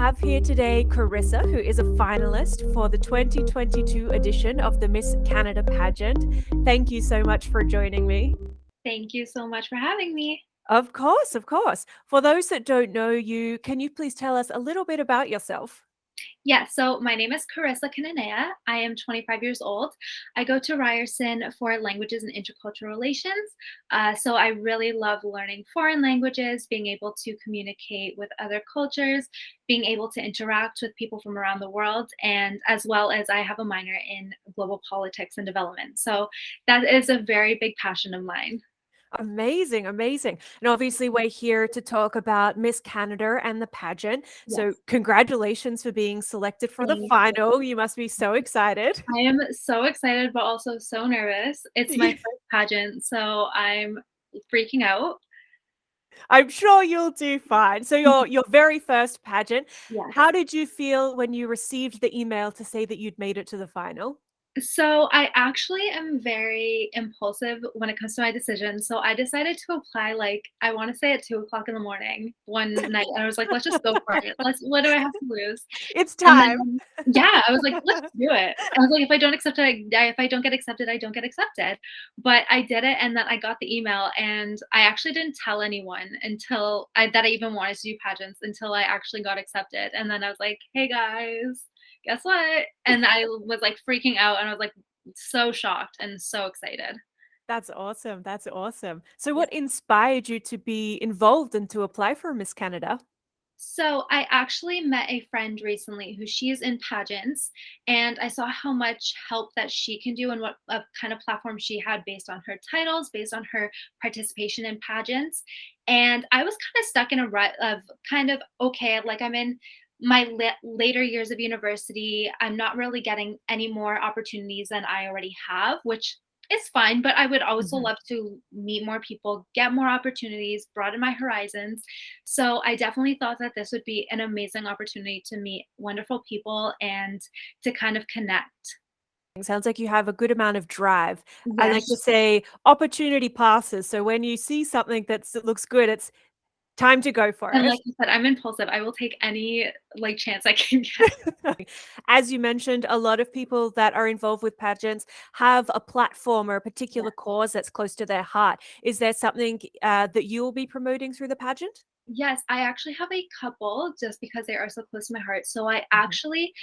have here today Karyssa, who is a finalist for the 2022 edition of the Miss Canada pageant. Thank you so much for joining me. Thank you so much for having me. Of course, of course. For those that don't know you, can you please tell us a little bit about yourself? Yeah, so my name is Karyssa Chininea. I am 25 years old. I go to Ryerson for languages and intercultural relations. So I really love learning foreign languages, being able to communicate with other cultures, being able to interact with people from around the world, and as well as I have a minor in global politics and development. So that is a very big passion of mine. Amazing, amazing. And obviously, we're here to talk about Miss Canada and the pageant. So, Yes, congratulations for being selected for the thank you. final. You must be so excited. I am so excited, but also so nervous. It's my first pageant, so I'm freaking out. I'm sure you'll do fine. So your very first pageant, how Yes. did you feel when you received the email to say that you'd made it to the final? So I actually am very impulsive when it comes to my decisions. So I decided to apply like I want to say at 2 o'clock in the morning one night. And I was like, let's just go for it. What do I have to lose? It's And time. then yeah, I was like, let's do it. I was like, if I don't accept it, if I don't get accepted, I don't get accepted. But I did it, and then I got the email, and I actually didn't tell anyone until that I even wanted to do pageants until I actually got accepted. And then I was like, hey guys, guess what? And I was like freaking out, and I was like so shocked and so excited. That's awesome. That's awesome. So what inspired you to be involved and to apply for Miss Canada? So I actually met a friend recently who she is in pageants, and I saw how much help that she can do and what a kind of platform she had based on her titles, based on her participation in pageants. And I was kind of stuck in a rut of kind of okay, like I'm in my later years of university. I'm not really getting any more opportunities than I already have, which is fine, but I would also Mhm. love to meet more people, get more opportunities, broaden my horizons. So I definitely thought that this would be an amazing opportunity to meet wonderful people and to kind of connect. Sounds like you have a good amount of drive. I like to Yes. say opportunity passes. So when you see something that looks good, it's time to go for And it. like you said, I'm impulsive. I will take any like chance I can get. As you mentioned, a lot of people that are involved with pageants have a platform or a Yeah. particular cause that's close to their heart. Is there something that you will be promoting through the pageant? Yes, I actually have a couple just because they are so close to my heart. So I Mhm. actually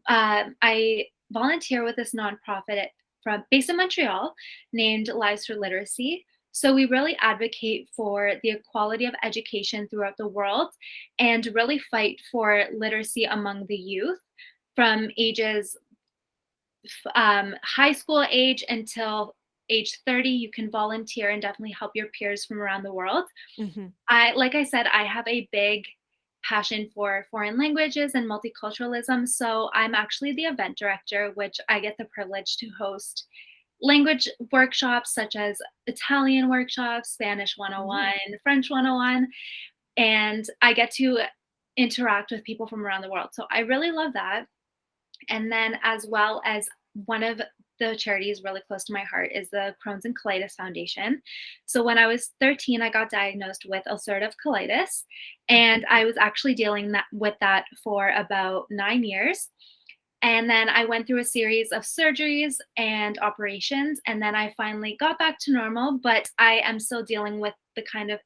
I volunteer with this nonprofit from based in Montreal named Lives for Literacy. So we really advocate for the equality of education throughout the world and really fight for literacy among the youth from ages high school age until age 30. You can volunteer and definitely help your peers from around the world. Mhm. Like I said, I have a big passion for foreign languages and multiculturalism. So I'm actually the event director, which I get the privilege to host language workshops such as Italian workshops, Spanish Mhm. 101, French 101, and I get to interact with people from around the world. So I really love that. And then, as well as one of the charities really close to my heart is the Crohn's and Colitis Foundation. So, when I was 13, I got diagnosed with ulcerative colitis, and I was actually dealing with that for about 9 years. And then I went through a series of surgeries and operations, and then I finally got back to normal. But I am still dealing with the kind of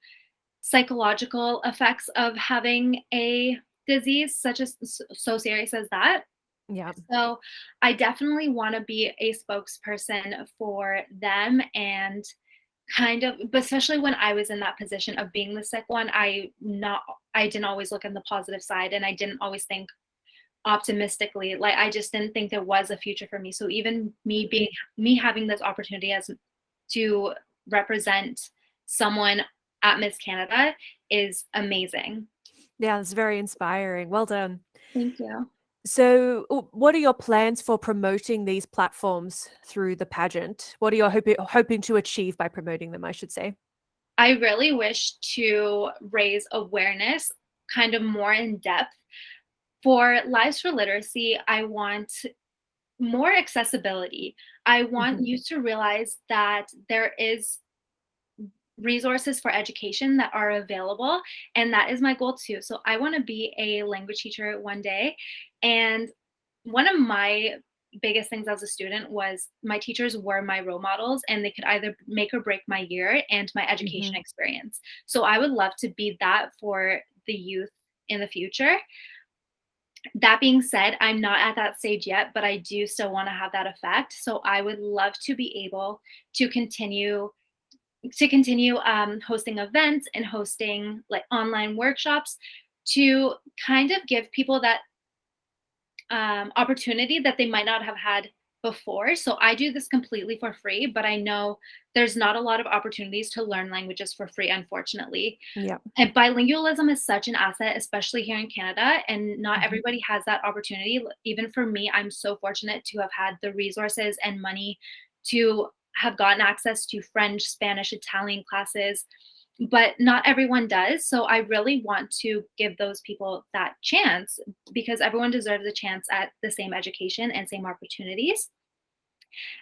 psychological effects of having a disease such as so serious as that. Yeah. So I definitely want to be a spokesperson for them and kind of, but especially when I was in that position of being the sick one, I didn't always look at the positive side, and I didn't always think optimistically. Like I just didn't think there was a future for me. So even me having this opportunity as to represent someone at Miss Canada is amazing. Yeah, it's very inspiring. Well done. Thank you. So, what are your plans for promoting these platforms through the pageant? What are you hoping to achieve by promoting them, I should say? I really wish to raise awareness kind of more in depth. For Lives for Literacy, I want more accessibility. I want Mhm. you to realize that there is resources for education that are available, and that is my goal too. So I want to be a language teacher one day, and one of my biggest things as a student was my teachers were my role models, and they could either make or break my year and my education Mhm. experience. So I would love to be that for the youth in the future. That being said, I'm not at that stage yet, but I do still want to have that effect. So I would love to be able to continue hosting events and hosting like online workshops to kind of give people that opportunity that they might not have had before. So I do this completely for free, but I know there's not a lot of opportunities to learn languages for free, unfortunately. Yeah. And bilingualism is such an asset, especially here in Canada, and not Mhm. everybody has that opportunity. Even for me, I'm so fortunate to have had the resources and money to have gotten access to French, Spanish, Italian classes, but not everyone does. So I really want to give those people that chance because everyone deserves a chance at the same education and same opportunities.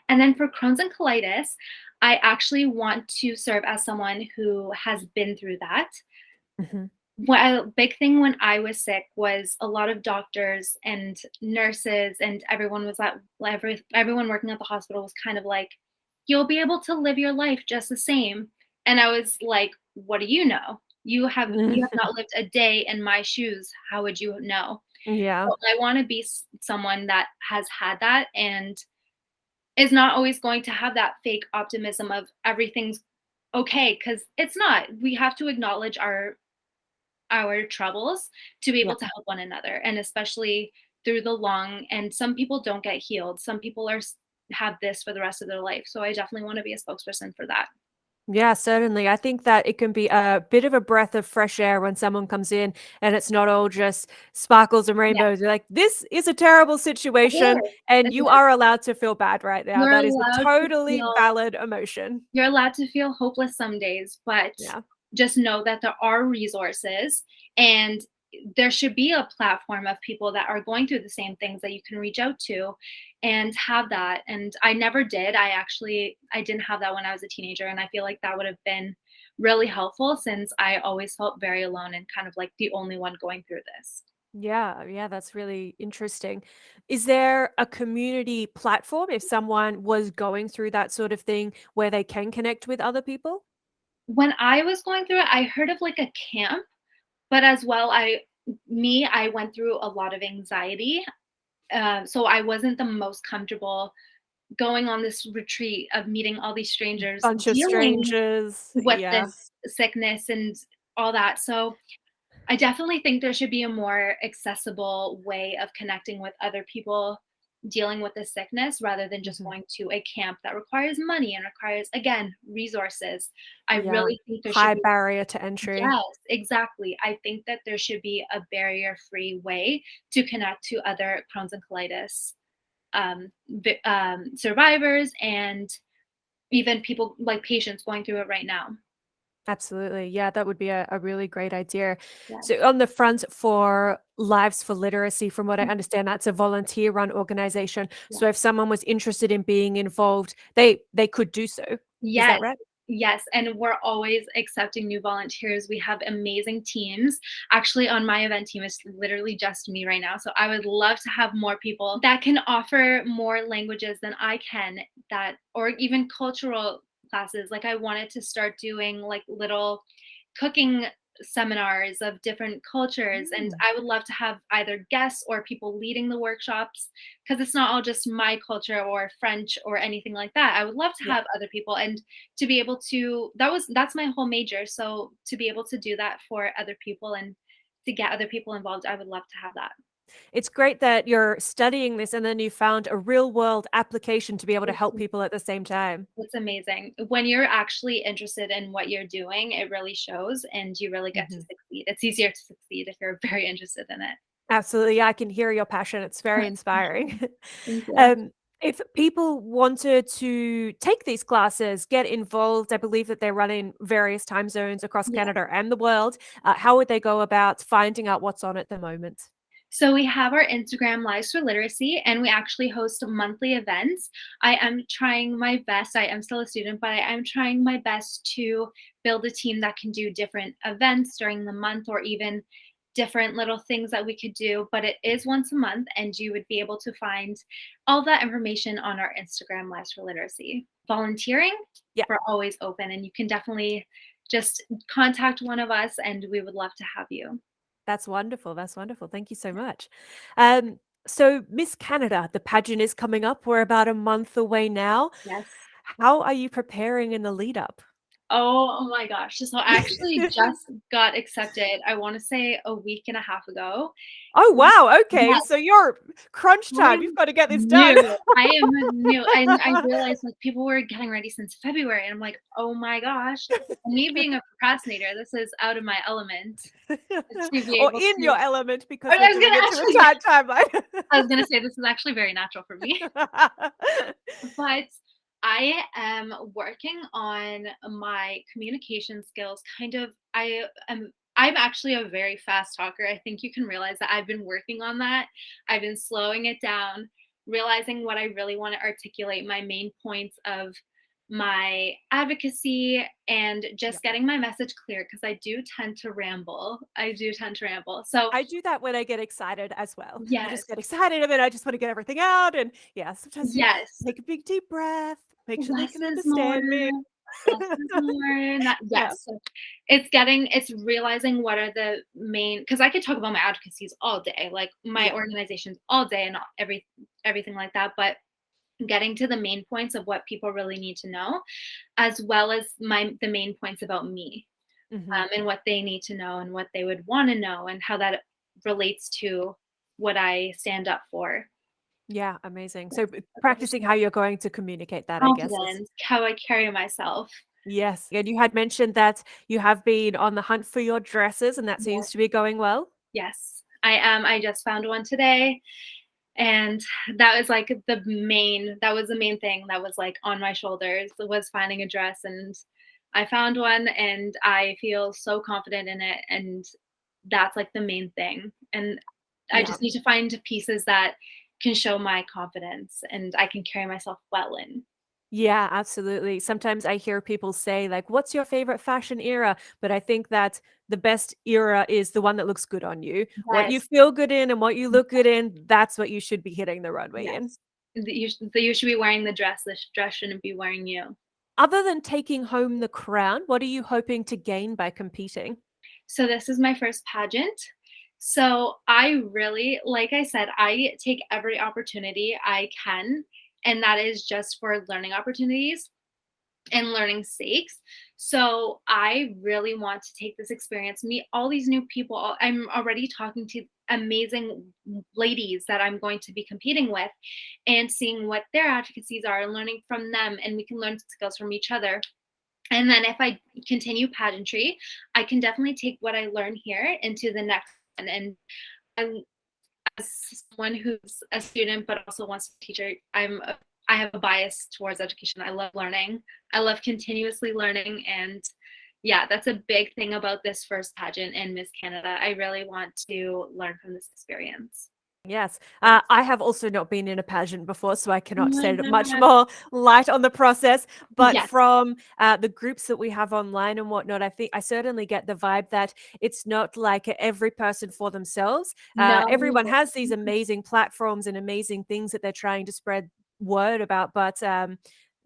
And then for Crohn's and colitis, I actually want to serve as someone who has been through that. Mhm. Well, a big thing when I was sick was a lot of doctors and nurses and everyone was at everyone working at the hospital was kind of like, "You'll be able to live your life just the same." And I was like, "What do you know? You have not lived a day in my shoes. How would you know?" Yeah. So I want to be someone that has had that and is not always going to have that fake optimism of everything's okay because it's not. We have to acknowledge our troubles to be Yeah. able to help one another, and especially through the long, and some people don't get healed, some people have this for the rest of their life, so I definitely want to be a spokesperson for that. Yeah, certainly. I think that it can be a bit of a breath of fresh air when someone comes in and it's not all just sparkles and Yeah, rainbows. You're like, this is a terrible it situation, is. and It's a you good are allowed to feel bad right now. you're That is a allowed to totally feel valid emotion. You're allowed to feel hopeless some days, but Yeah. just know that there are resources, and there should be a platform of people that are going through the same things that you can reach out to and have that. And I never did. I didn't have that when I was a teenager, and I feel like that would have been really helpful since I always felt very alone and kind of like the only one going through this. Yeah, yeah, that's really interesting. Is there a community platform if someone was going through that sort of thing where they can connect with other people? When I was going through it, I heard of like a camp, but as well, I went through a lot of anxiety. So I wasn't the most comfortable going on this retreat of meeting all these strangers, Bunch of dealing strangers. with Yeah. this sickness and all that. So I definitely think there should be a more accessible way of connecting with other people dealing with this sickness rather than just Mhm. going to a camp that requires money and requires, again, resources. I Yeah. really think there should High be. barrier to entry. Yes, exactly. I think that there should be a barrier-free way to connect to other Crohn's and colitis survivors and even people like patients going through it right now. Absolutely. Yeah, that would be a really great idea. Yes. So, on the front for Lives for Literacy, from what I Mhm. understand, that's a volunteer run organization. Yeah. So, if someone was interested in being involved, they could do so. Is Yes. that right? Yes, and we're always accepting new volunteers. We have amazing teams. Actually, on my event team, it's literally just me right now. So I would love to have more people that can offer more languages than I can, that or even cultural classes. Like I wanted to start doing like little cooking seminars of different cultures, and Mm. I would love to have either guests or people leading the workshops because it's not all just my culture or French or anything like that. I would love to Yeah. have other people and to be able to that's my whole major. So to be able to do that for other people and to get other people involved, I would love to have that. It's great that you're studying this and then you found a real world application to be able to help It's people at the same time. it's amazing. When you're actually interested in what you're doing, it really shows and you really get to Mhm. succeed. It's easier to succeed if you're very interested in it. Absolutely. Yeah, I can hear your passion. It's very inspiring. Thank you. um, if people wanted to take these classes, get involved, I believe that they're running various time zones across Yeah. Canada and the world. How would they go about finding out what's on at the moment? So we have our Instagram Lives for Literacy, and we actually host monthly events. I am trying my best. I am still a student, but I am trying my best to build a team that can do different events during the month, or even different little things that we could do. But it is once a month, and you would be able to find all that information on our Instagram Lives for Literacy. Volunteering, Yeah. we're always open, and you can definitely just contact one of us, and we would love to have you. That's wonderful. That's wonderful. Thank you so much. Um, so Miss Canada, the pageant is coming up. We're about a month away now. Yes. How are you preparing in the lead up? Oh my gosh. So I actually just got accepted, I wanna say a week and a half ago. Oh, wow. Okay. So Yes, you're crunch time. You've I'm got to get this done. new. I am new, and I realized, like, people were getting ready since February, and I'm like, "Oh my gosh." Me being a procrastinator, this is out of my element to be Or able in to your element because we're I was doing gonna it to a actually tight timeline. I was gonna say this is actually very natural for me. But I am working on my communication skills. I'm actually a very fast talker. I think you can realize that I've been working on that. I've been slowing it down, realizing what I really want to articulate, my main points of my advocacy, and Yeah. just getting my message clear, because I do tend to ramble. I do tend to ramble. So, I do that when I get excited as well. I just yes, get excited and then I just want to get everything out. And yeah, sometimes you yes. take a big deep breath, make sure they Less can is more. understand me. Less is more. Not Yeah. yes. So it's realizing what are the main, because I could talk about my advocacies all day, like my Yeah. organizations all day, and everything like that. But getting to the main points of what people really need to know, as well as the main points about me, Hmm. and what they need to know, and what they would want to know, and how that relates to what I stand up for. Yeah. Amazing. Yes. So practicing how you're going to communicate that, I guess, is Confidence, how I carry myself. yes. And you had mentioned that you have been on the hunt for your dresses and that seems to be going well. Yes, I am. I just found one today, and that was like that was the main thing that was like on my shoulders, was finding a dress, and I found one, and I feel so confident in it, and that's like the main thing. And I Yeah. just need to find pieces that can show my confidence and I can carry myself well in. Yeah, absolutely. Sometimes I hear people say, like, what's your favorite fashion era? But I think that the best era is the one that looks good on you. What you Yes, feel good in and what you look good in, that's what you should be hitting the runway in. yes. You should be wearing the dress. The dress shouldn't be wearing you. Other than taking home the crown, what are you hoping to gain by competing? So this is my first pageant. So I really, like I said, I take every opportunity I can, and that is just for learning opportunities and learning sakes. So I really want to take this experience, meet all these new people. I'm already talking to amazing ladies that I'm going to be competing with, and seeing what their advocacies are and learning from them, and we can learn skills from each other. And then if I continue pageantry, I can definitely take what I learn here into the next one. And I, as someone who's a student but also wants to teach, I have a bias towards education. I love learning. I love continuously learning, and yeah, that's a big thing about this first pageant in Miss Canada. I really want to learn from this experience. Yes. I have also not been in a pageant before, so I Oh cannot my shed much gosh. more light on the process. But Yes. from the groups that we have online and whatnot, I think I certainly get the vibe that it's not like every person for themselves. No. Everyone has these amazing platforms and amazing things that they're trying to spread word about, but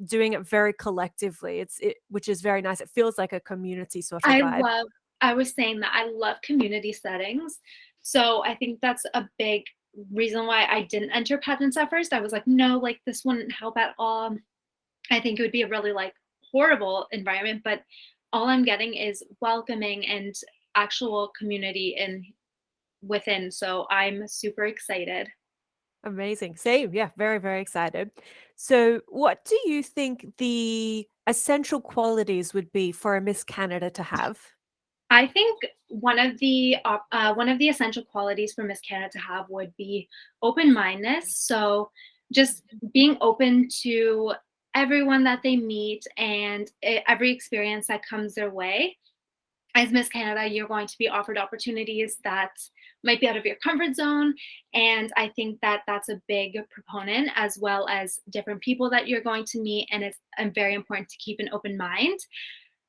doing it very collectively, which is very nice. It feels like a community sort of I vibe. love I was saying that I love community settings. So I think that's a big reason why I didn't enter pageants at first. I was like, no, like this wouldn't help at all. I think it would be a really like horrible environment, but all I'm getting is welcoming and actual community in within. So I'm super excited. Amazing. Same. Yeah, very, very excited. So, what do you think the essential qualities would be for a Miss Canada to have? I think one of the essential qualities for Miss Canada to have would be open mindedness. So just being open to everyone that they meet, and every experience that comes their way. As Miss Canada, you're going to be offered opportunities that might be out of your comfort zone. And I think that that's a big proponent, as well as different people that you're going to meet. And it's very important to keep an open mind,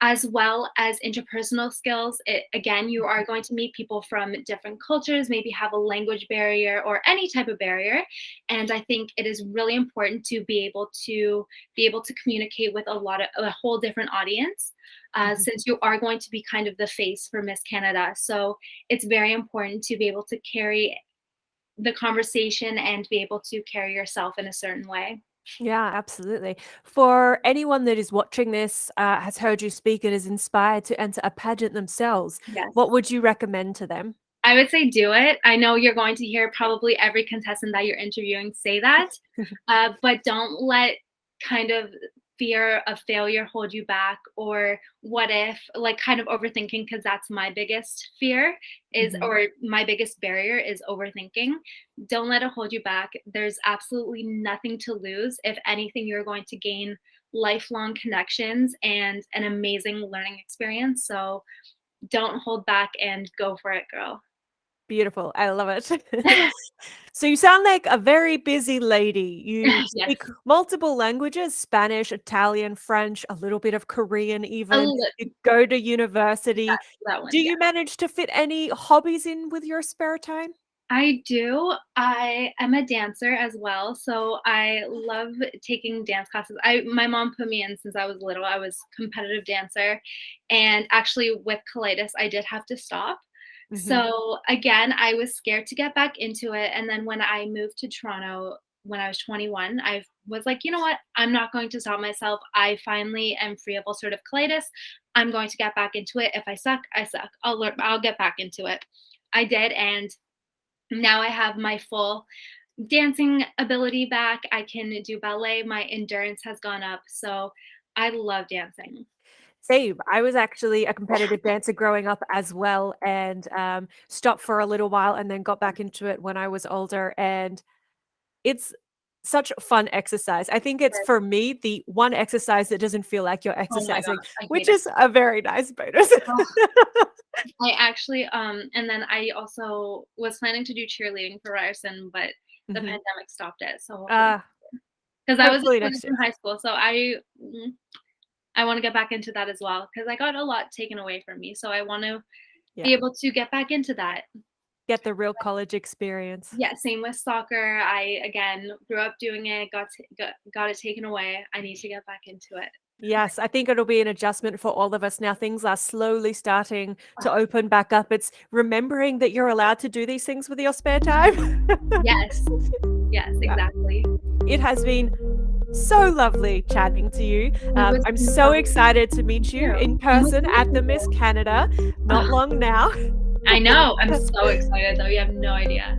as well as interpersonal skills. Again, you are going to meet people from different cultures, maybe have a language barrier or any type of barrier. And I think it is really important to be able to communicate with a whole different audience, Mhm. since you are going to be kind of the face for Miss Canada. So it's very important to be able to carry the conversation and be able to carry yourself in a certain way. Yeah, absolutely. For anyone that is watching this, has heard you speak and is inspired to enter a pageant themselves, Yes. what would you recommend to them? I would say do it. I know you're going to hear probably every contestant that you're interviewing say that, but don't let kind of fear of failure hold you back, or what if, like, kind of overthinking, because that's my biggest fear is, Mhm. or my biggest barrier is overthinking. Don't let it hold you back. There's absolutely nothing to lose. If anything, you're going to gain lifelong connections and an amazing learning experience. So don't hold back and go for it, girl. Beautiful. I love it. So you sound like a very busy lady. You Yes, speak multiple languages, Spanish, Italian, French, a little bit of Korean a even. lit You go to university. that one, Do yeah. you manage to fit any hobbies in with your spare time? I do. I am a dancer as well, so I love taking dance classes. My mom put me in since I was little. I was competitive dancer, and actually with colitis, I did have to stop. Mhm. So again, I was scared to get back into it, and then when I moved to Toronto when I was 21, I was like, "You know what? I'm not going to stop myself. I finally am free of ulcerative colitis. I'm going to get back into it. If I suck, I suck. I'll learn. I'll get back into it." I did, and now I have my full dancing ability back. I can do ballet. My endurance has gone up. So I love dancing. Same. I was actually a competitive dancer growing up as well, and stopped for a little while and then got back into it when I was older. And it's such fun exercise. I think it's, for me, the one exercise that doesn't feel like you're Oh my exercising, gosh, I hate which it. is a very nice bonus. Ugh, I actually, and then I also was planning to do cheerleading for Ryerson, but the Mhm. pandemic stopped it. So hopefully, Uh, because I was a Hopefully cheerleader next year. in high school, so I want to get back into that as well, because I got a lot taken away from me. So I want to Yeah. be able to get back into that. Get the real college experience. Yeah, same with soccer. I again grew up doing it, got it taken away. I need to get back into it. Yes, I think it'll be an adjustment for all of us now. Things are slowly starting to Oh, open back up. It's remembering that you're allowed to do these things with your spare time. yes, yes, Yeah. exactly. It has been so lovely chatting to you. It was I'm so lovely to excited to meet meet you you. in And with person at the Miss you. Canada, not Ugh, long now. I know. I'm so excited though. You have no idea.